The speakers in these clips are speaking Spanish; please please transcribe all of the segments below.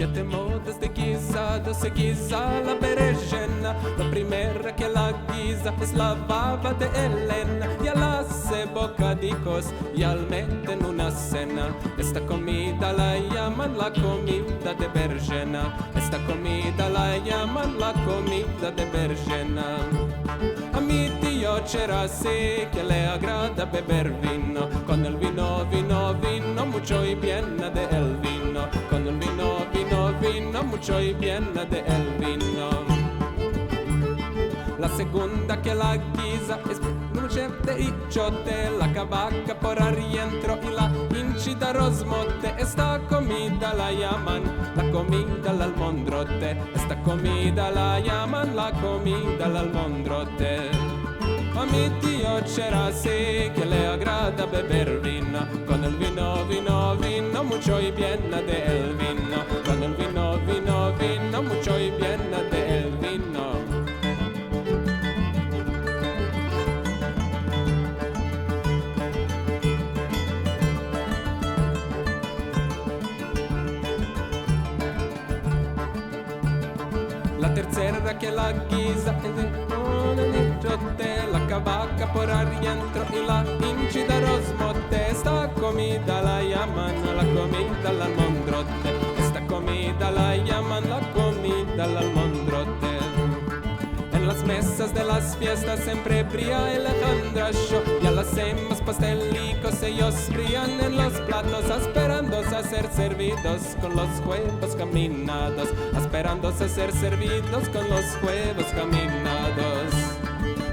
7 modos de guisado se guisa la berenjena. La primera que la guisa es la baba de Elena, y a la hace bocadicos y al mete en una cena. Esta comida la llaman la comida de berenjena. Esta comida la llaman la comida de berenjena. A mi tío c'era así que le agrada beber vino. Con el vino, vino, vino, mucho y bien de el vino. Con el vino, vino, vino, mucho y bien de el vino. La segunda que la guisa es noche de ichote, la cavaca por arrientro y la hinchita rosmote. Esta comida la llaman la comida al almondrote. Esta comida la llaman la comida al almondrote. A mi tío c'era así que le agrada beber vino. Con el vino, vino, vino, mucho y bien de el vino. Con el vino, vino, vino, mucho y bien de el vino. La tercera que la guisa es de la cavaca por arrientro y la hinchita rosmote. Esta comida la llaman la comida al almondrote. Esta comida la llaman la comida al almondrote. En las mesas de las fiestas siempre brilla el ajandracho, y a las hacemos pastelicos, ellos brillan en los platos, esperándose a ser servidos con los huevos caminados, esperándose a ser servidos con los huevos caminados.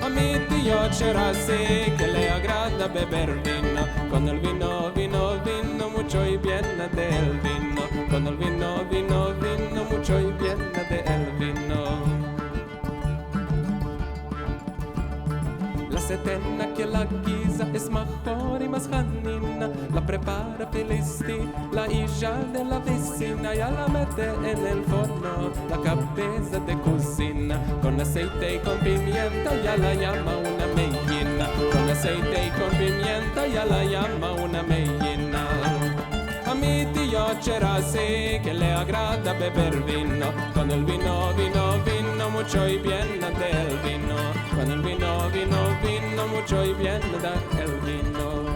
A mi tío c'era así que le agrada beber vino. Con el vino, vino, vino, mucho y bien del vino. Con el vino, vino, vino, mucho y bien del vino. La setena que la guisa es mejor y más janina. La prepara Felisti, la hija de la vecina, ya la mete en el forno, la cabeza de cocina. Con aceite y con pimienta ya la llama una mellina. Con aceite y con pimienta ya la llama una mellina. A mi tío c'era así que le agrada beber vino. Con el vino, vino, vino, mucho y bien del vino. Con el vino, vino, vino, mucho y bien del vino.